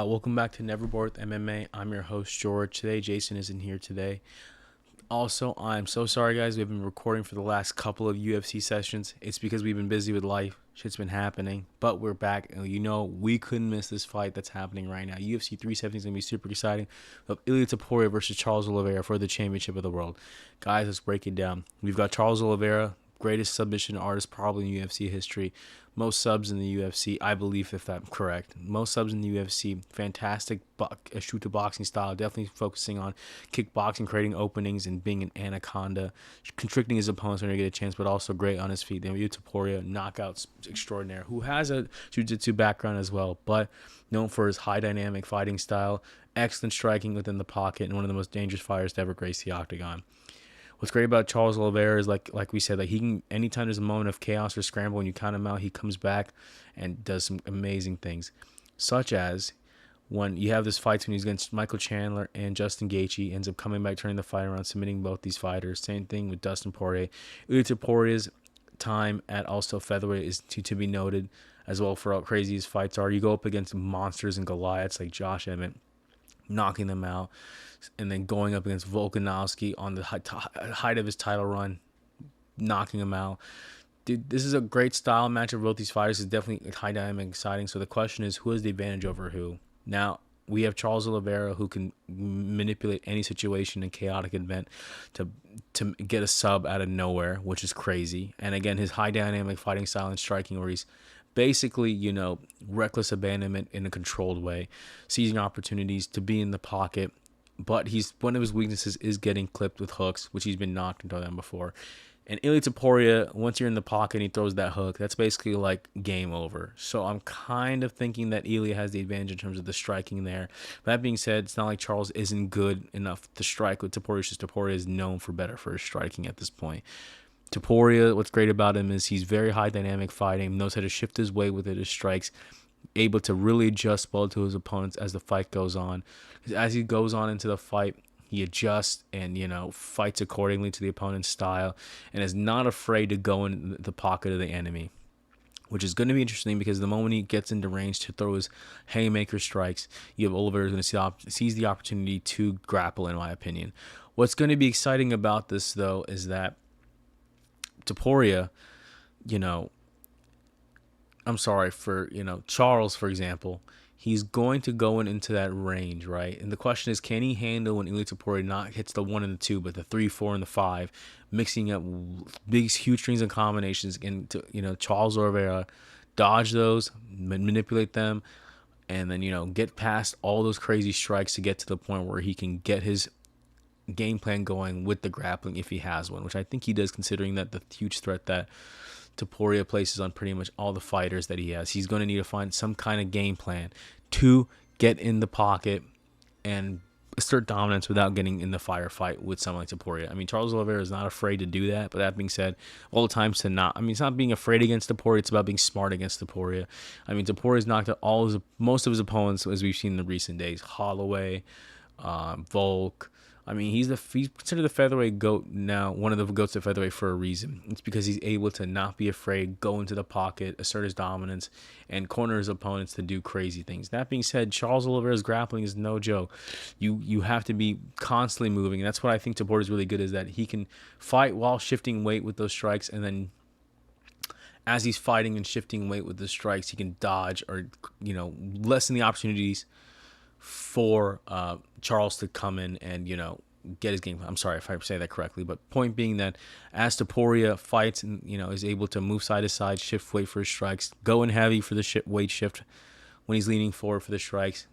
Welcome back to Never Bored with MMA. I'm your host, George. Today, Jason isn't here today. Also, I'm so sorry, guys. We've been recording for the last couple of UFC sessions. It's because we've been busy with life. Shit's been happening. But we're back. And we couldn't miss this fight that's happening right now. UFC 370 is going to be super exciting. Of Ilia Topuria versus Charles Oliveira for the championship of the world. Guys, let's break it down. We've got Charles Oliveira, greatest submission artist probably in UFC history. Most subs in the UFC, I believe, if I'm correct. Most subs in the UFC. Fantastic shoot-to boxing style. Definitely focusing on kickboxing, creating openings, and being an anaconda. Constricting his opponents when they get a chance, but also great on his feet. Then Ilia Topuria, knockouts extraordinaire, who has a jiu-jitsu background as well, but known for his high dynamic fighting style, excellent striking within the pocket, and one of the most dangerous fighters to ever grace the octagon. What's great about Charles Oliveira is like we said, like he can, anytime there's a moment of chaos or scramble and you count him out, he comes back and does some amazing things, such as when you have this fight when he's against Michael Chandler and Justin Gaethje, ends up coming back, turning the fight around, submitting both these fighters. Same thing with Dustin Poirier. Ilia Topuria's time at also featherweight is to be noted as well for how crazy his fights are. You go up against monsters and Goliaths like Josh Emmett, knocking them out, and then going up against Volkanovski on the height of his title run, knocking him out. Dude, this is a great style match of both these fighters. It's definitely high dynamic, exciting. So the question is, who has the advantage over who? Now, we have Charles Oliveira, who can manipulate any situation in chaotic event to get a sub out of nowhere, which is crazy. And again, his high dynamic fighting style and striking, where he's basically, reckless abandonment in a controlled way, seizing opportunities to be in the pocket. But one of his weaknesses is getting clipped with hooks, which he's been knocked into them before. And Ilia Topuria, once you're in the pocket and he throws that hook, that's basically like game over. So I'm kind of thinking that Ilia has the advantage in terms of the striking there. That being said, it's not like Charles isn't good enough to strike with Topuria. It's just Topuria is known for his striking at this point. Topuria, what's great about him is he's very high dynamic fighting, knows how to shift his way with his strikes, able to really adjust well to his opponents as the fight goes on. As he goes on into the fight, he adjusts and, fights accordingly to the opponent's style and is not afraid to go in the pocket of the enemy, which is going to be interesting because the moment he gets into range to throw his haymaker strikes, you have Oliveira going to seize the opportunity to grapple, in my opinion. What's going to be exciting about this, though, is that Topuria, Charles, for example, he's going to go into that range, right? And the question is, can he handle when Ilia Topuria not hits the 1 and the 2, but the 3, 4, and the 5, mixing up big, huge strings and combinations, and Charles Oliveira dodge those, manipulate them, and then get past all those crazy strikes to get to the point where he can get his game plan going with the grappling if he has one, which I think he does, considering that the huge threat that Topuria places on pretty much all the fighters that he has. He's going to need to find some kind of game plan to get in the pocket and assert dominance without getting in the firefight with someone like Topuria. I mean, Charles Oliveira is not afraid to do that, but that being said, all the times to not. I mean, it's not being afraid against Topuria, it's about being smart against Topuria. I mean, Topuria's knocked out most of his opponents, as we've seen in the recent days. Holloway, Volk. I mean, he's considered the featherweight GOAT now, one of the GOATs at featherweight for a reason. It's because he's able to not be afraid, go into the pocket, assert his dominance, and corner his opponents to do crazy things. That being said, Charles Oliveira's grappling is no joke. You have to be constantly moving, and that's what I think Topuria is really good, is that he can fight while shifting weight with those strikes, and then as he's fighting and shifting weight with the strikes, he can dodge or lessen the opportunities for Charles to come in and get his game. I'm sorry if I say that correctly, but point being that as Topuria fights and is able to move side to side, shift weight for his strikes, go in heavy for the weight shift when he's leaning forward for the strikes,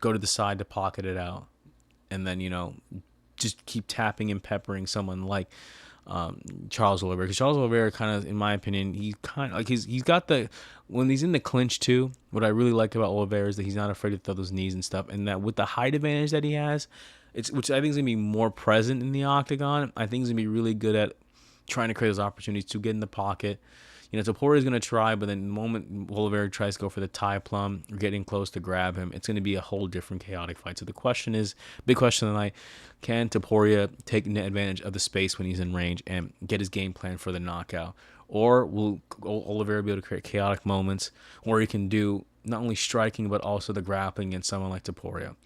go to the side to pocket it out, and then just keep tapping and peppering someone like Charles Oliveira, because Charles Oliveira kind of, in my opinion, he kind of like he's got when he's in the clinch too. What I really like about Oliveira is that he's not afraid to throw those knees and stuff, and that with the height advantage that he has, which I think is gonna be more present in the octagon. I think he's gonna be really good at trying to create those opportunities to get in the pocket. Topuria is going to try, but then the moment Oliveira tries to go for the tie plum or getting close to grab him, it's going to be a whole different chaotic fight. So the question is, big question tonight, can Topuria take advantage of the space when he's in range and get his game plan for the knockout? Or will Oliveira be able to create chaotic moments, or he can do not only striking but also the grappling against someone like Topuria.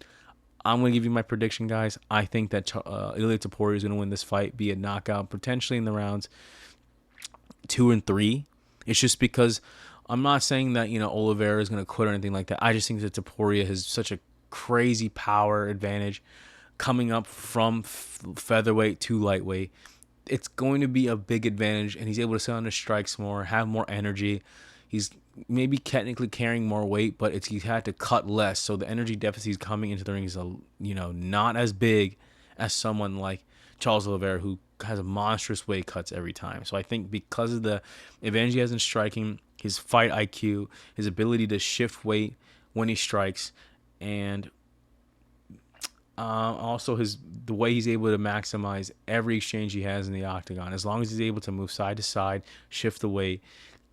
I'm going to give you my prediction, guys. I think that Ilia Topuria is going to win this fight, be a knockout, potentially in the rounds 2 and 3. It's just because I'm not saying that, Oliveira is going to quit or anything like that. I just think that Topuria has such a crazy power advantage coming up from featherweight to lightweight. It's going to be a big advantage, and he's able to sit on his strikes more, have more energy. He's maybe technically carrying more weight, but he had to cut less, so the energy deficit he's coming into the ring is not as big as someone like Charles Oliveira, who has a monstrous weight cuts every time. So I think because of the advantage he has in striking, his fight IQ, his ability to shift weight when he strikes, and also the way he's able to maximize every exchange he has in the octagon. As long as he's able to move side to side, shift the weight,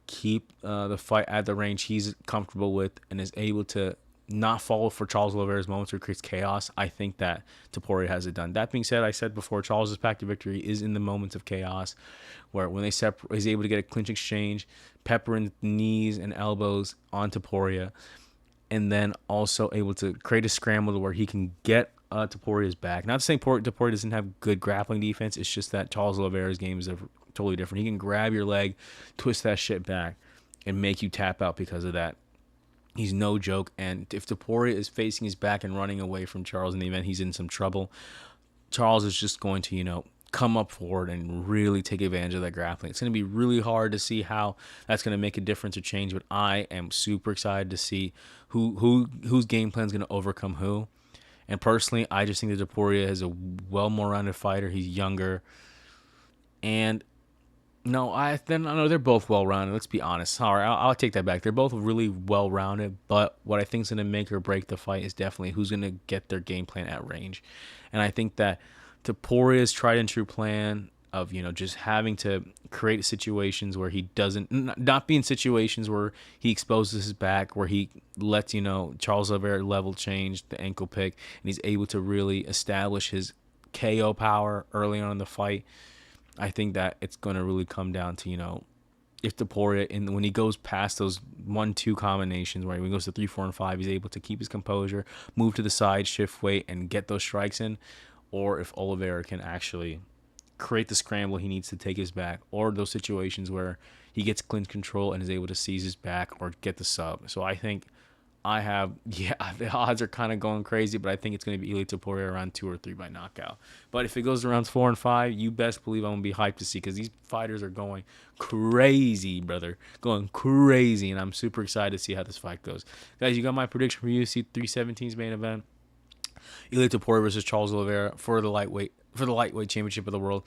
keep the fight at the range he's comfortable with, and is able to not fall for Charles Oliveira's moments where he creates chaos, I think that Topuria has it done. That being said, I said before, Charles' path to victory is in the moments of chaos, where when he's able to get a clinch exchange, peppering knees and elbows on Topuria, and then also able to create a scramble to where he can get Topuria's back. Not saying Topuria doesn't have good grappling defense. It's just that Charles Oliveira's game is totally different. He can grab your leg, twist that shit back, and make you tap out because of that. He's no joke. And if Topuria is facing his back and running away from Charles in the event he's in some trouble, Charles is just going to, come up forward and really take advantage of that grappling. It's going to be really hard to see how that's going to make a difference or change, but I am super excited to see whose game plan is going to overcome who. And personally, I just think that Topuria is a more rounded fighter. He's younger. And no, they're both well-rounded. Let's be honest. Sorry, I'll take that back. They're both really well-rounded, but what I think is going to make or break the fight is definitely who's going to get their game plan at range. And I think that Topuria's tried and true plan of, just having to create situations where he doesn't, not be in situations where he exposes his back, where he lets, Charles Oliveira level change the ankle pick, and he's able to really establish his KO power early on in the fight. I think that it's going to really come down to, if Topuria, when he goes past those 1-2 combinations, where when he goes to 3, 4, and 5, he's able to keep his composure, move to the side, shift weight, and get those strikes in, or if Oliveira can actually create the scramble he needs to take his back, or those situations where he gets clinch control and is able to seize his back or get the sub. So I think the odds are kind of going crazy, but I think it's going to be Ilia Topuria around 2 or 3 by knockout. But if it goes to rounds 4 and 5, you best believe I'm going to be hyped to see, because these fighters are going crazy, brother. Going crazy, and I'm super excited to see how this fight goes. Guys, you got my prediction for UFC 317's main event. Ilia Topuria versus Charles Oliveira for the lightweight championship of the world.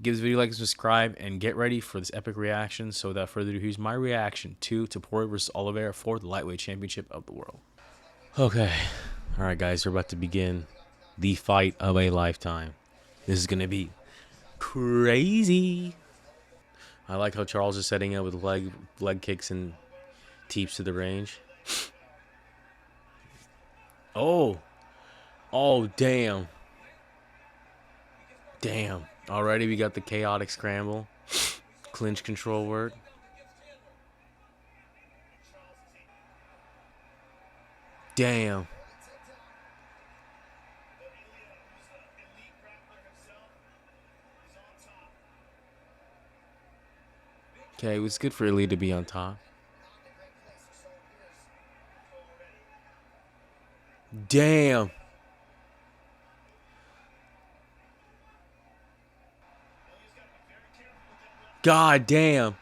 Give this video a like and subscribe, and get ready for this epic reaction. So without further ado, here's my reaction to Topuria versus Oliveira for the lightweight championship of the world. Okay. All right, guys, we're about to begin the fight of a lifetime. This is going to be crazy. I like how Charles is setting up with leg kicks and teeps to the range. Oh, damn. Damn. Already we got the chaotic scramble. Clinch control word. Damn. Okay, it was good for Ilia to be on top. Damn. God damn.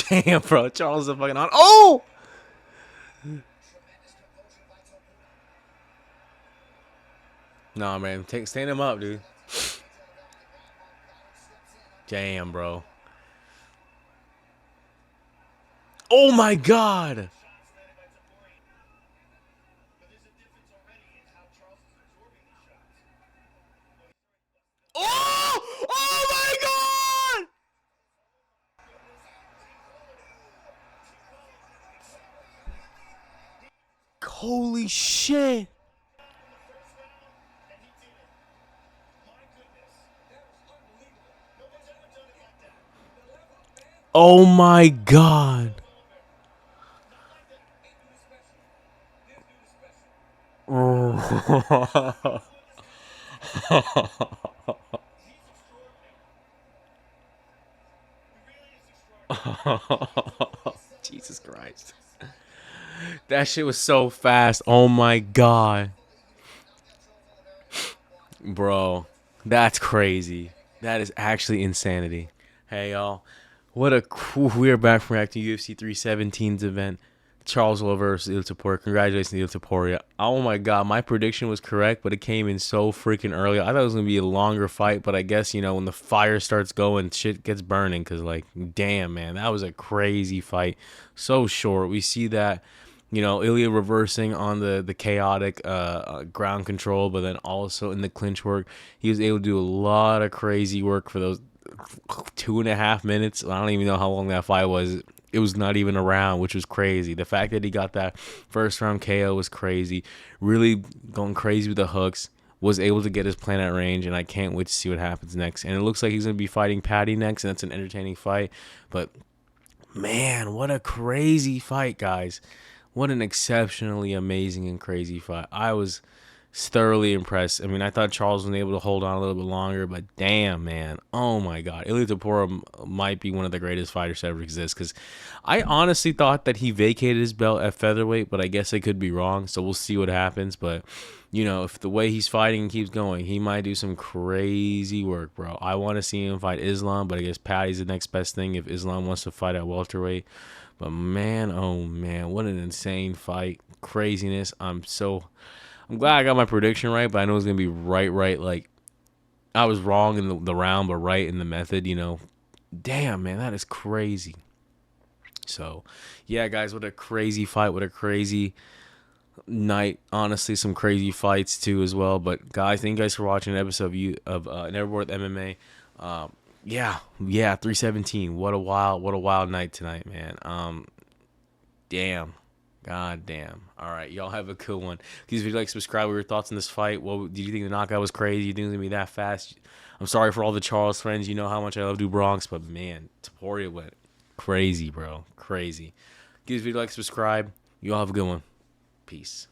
Damn, bro. Charles is fucking on. Oh! Nah, man. Stand him up, dude. Damn, bro. Oh, my God. Oh! Oh, my God! Holy shit. Oh my god. Jesus Christ. That shit was so fast. Oh my god. Bro, that's crazy. That is actually insanity. Hey, y'all. What a cool. We are back from reacting to UFC 317's event. Charles Oliveira versus Ilia Topuria. Congratulations, Ilia Topuria. Oh my god, my prediction was correct, but it came in so freaking early. I thought it was going to be a longer fight, but I guess, when the fire starts going, shit gets burning because, like, damn, man, that was a crazy fight. So short. We see that Ilia reversing on the chaotic ground control, but then also in the clinch work, he was able to do a lot of crazy work for those 2.5 minutes. I don't even know how long that fight was. It was not even around, which was crazy. The fact that he got that first round KO was crazy. Really going crazy with the hooks. Was able to get his plan at range, and I can't wait to see what happens next. And it looks like he's going to be fighting Patty next, and that's an entertaining fight. But, man, what a crazy fight, guys. What an exceptionally amazing and crazy fight. I was thoroughly impressed. I mean, I thought Charles was able to hold on a little bit longer, but damn, man. Oh, my God. Ilia Topuria might be one of the greatest fighters to ever exist, because I honestly thought that he vacated his belt at featherweight, but I guess I could be wrong, so we'll see what happens. But, if the way he's fighting keeps going, he might do some crazy work, bro. I want to see him fight Islam, but I guess Patty's the next best thing if Islam wants to fight at welterweight. But, man, oh, man, what an insane fight. Craziness. I'm glad I got my prediction right, but I know it's going to be right. Like, I was wrong in the round, but right in the method, Damn, man, that is crazy. So, yeah, guys, what a crazy fight. What a crazy night. Honestly, some crazy fights, too, as well. But, guys, thank you guys for watching an episode of Never Bored With MMA. Yeah, 317. What a wild night tonight, man. Damn. God damn. All right, y'all have a good one. Please, if you'd like, subscribe with your thoughts on this fight. What did you think the knockout was crazy? You think it was gonna be that fast? I'm sorry for all the Charles friends. You know how much I love Do Bronx, but man, Topuria went crazy, bro. Crazy. Please, if you'd like, subscribe. You all have a good one. Peace.